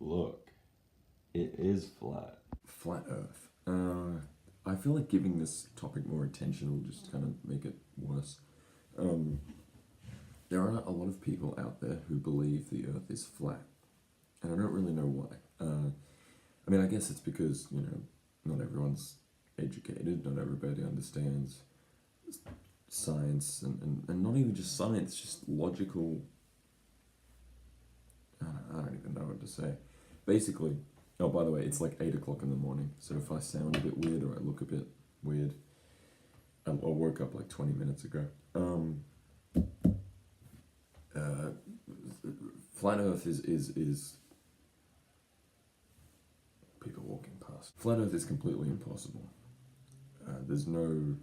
Look, it is flat. Flat Earth. I feel like giving this topic more attention will just kind of make it worse. There are a lot of people out there who believe the Earth is flat, and I don't really know why. I mean, I guess it's because, not everyone's educated, not everybody understands science, and not even just science, just logical. I don't even know what to say. Basically, oh, by the way, it's like 8 o'clock in the morning, so if I sound a bit weird or I look a bit weird, I woke up like 20 minutes ago. Flat Earth is people walking past. Flat Earth is completely impossible. There's no.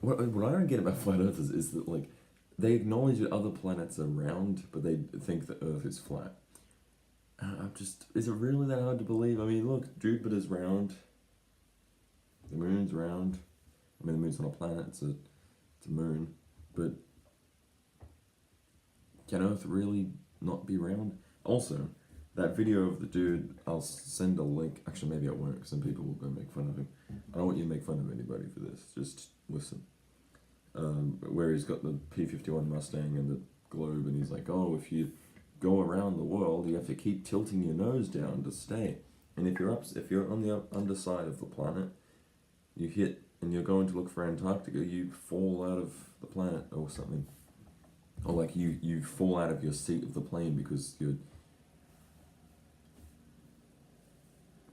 What I don't get about Flat Earth is that, like, they acknowledge that other planets are round, but they think that Earth is flat. Is it really that hard to believe? I mean, look, Jupiter's round. The moon's round. I mean, the moon's not a planet, it's a moon. But can Earth really not be round? Also, that video of the dude, I'll send a link. Actually, maybe I won't, because some people will go make fun of him. I don't want you to make fun of anybody for this. Just listen. Where he's got the P-51 Mustang and the globe, and he's like, oh, if you go around the world, you have to keep tilting your nose down to stay. And if you're on the underside of the planet, you hit, and you're going to look for Antarctica, you fall out of the planet or something. Or like you fall out of your seat of the plane because you're...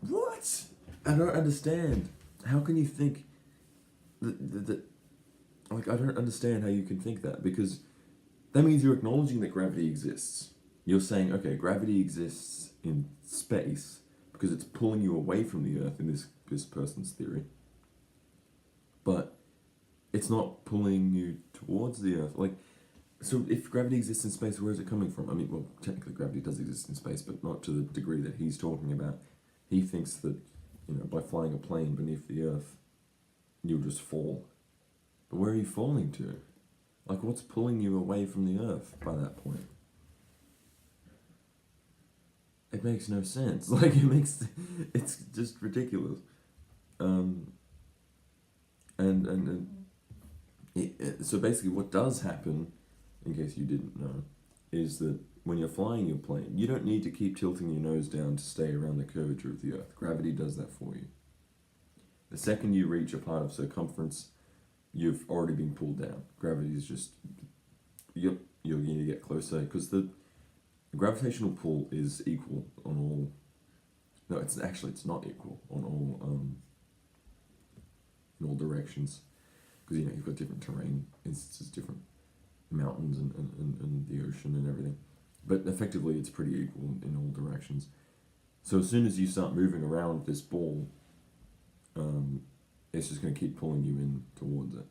What? I don't understand. How can you think that like, I don't understand how you can think that, because that means you're acknowledging that gravity exists. You're saying, okay, gravity exists in space because it's pulling you away from the Earth in this person's theory. But it's not pulling you towards the Earth. Like, so if gravity exists in space, where is it coming from? I mean, well, technically gravity does exist in space, but not to the degree that he's talking about. He thinks that, by flying a plane beneath the Earth, you'll just fall. But where are you falling to? Like, what's pulling you away from the Earth by that point? It makes no sense. Like, it's just ridiculous. So basically what does happen, in case you didn't know, is that when you're flying your plane, you don't need to keep tilting your nose down to stay around the curvature of the Earth. Gravity does that for you. The second you reach a part of circumference, you've already been pulled down. Gravity is just, yep, you're going to get closer, because the gravitational pull is equal on all... No, it's not equal on all in all directions, because you've got different terrain instances, different mountains and the ocean and everything, but effectively it's pretty equal in all directions. So as soon as you start moving around this ball, it's just going to keep pulling you in towards it.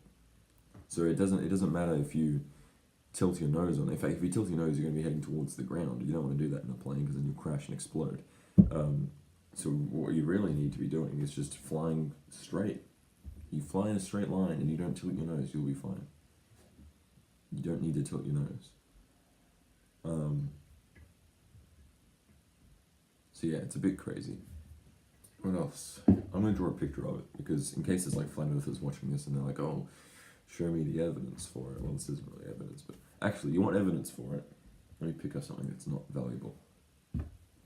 So it doesn't matter if you tilt your nose on it. In fact, if you tilt your nose, you're going to be heading towards the ground. You don't want to do that in a plane, because then you'll crash and explode. So what you really need to be doing is just flying straight. You fly in a straight line and you don't tilt your nose, you'll be fine. You don't need to tilt your nose. So yeah, it's a bit crazy. What else? I'm going to draw a picture of it, because in case there's like flat earthers watching this and they're like, oh, show me the evidence for it. Well, this isn't really evidence, but actually, you want evidence for it. Let me pick up something that's not valuable.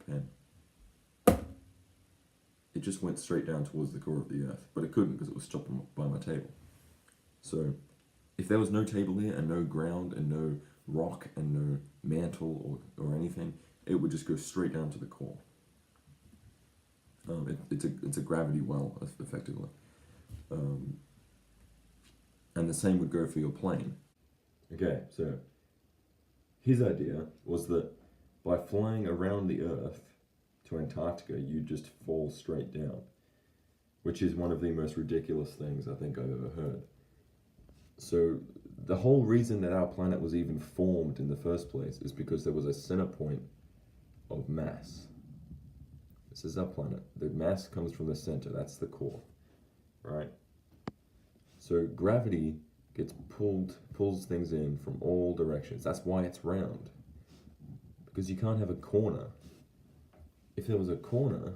Pen. It just went straight down towards the core of the Earth, but it couldn't because it was stopped by my table. So, if there was no table here, and no ground, and no rock, and no mantle or anything, it would just go straight down to the core. It's a gravity well, effectively. And the same would go for your plane. Okay, so his idea was that by flying around the Earth to Antarctica, you just fall straight down, which is one of the most ridiculous things I think I've ever heard. So the whole reason that our planet was even formed in the first place is because there was a center point of mass. This is our planet. The mass comes from the center, that's the core, right? So gravity pulls things in from all directions. That's why it's round, because you can't have a corner. if there was a corner,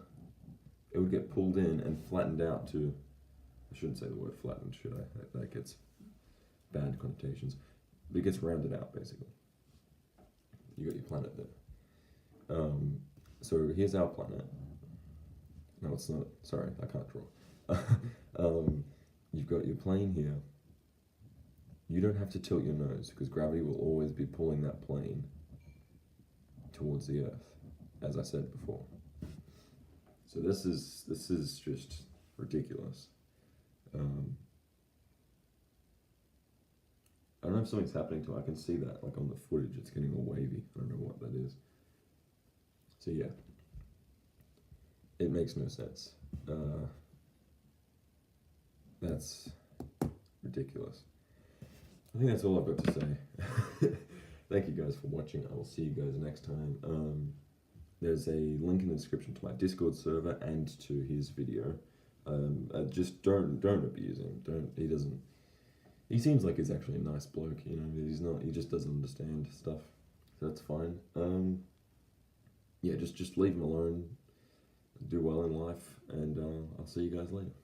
it would get pulled in and flattened out to. I shouldn't say the word flattened, should I? That gets bad connotations. But it gets rounded out, basically. You got your planet there. So here's our planet. No, it's not. Sorry, I can't draw. You've got your plane here. You don't have to tilt your nose because gravity will always be pulling that plane towards the Earth, as I said before. So this is just ridiculous. I don't know if something's happening to it. I can see that, like on the footage, it's getting all wavy. I don't know what that is. So yeah, it makes no sense. That's ridiculous. I think that's all I've got to say. Thank you guys for watching. I will see you guys next time. There's a link in the description to my Discord server and to his video. Just don't abuse him. He seems like he's actually a nice bloke, you know. He's not. He just doesn't understand stuff. So that's fine. Yeah, just leave him alone. Do well in life, and I'll see you guys later.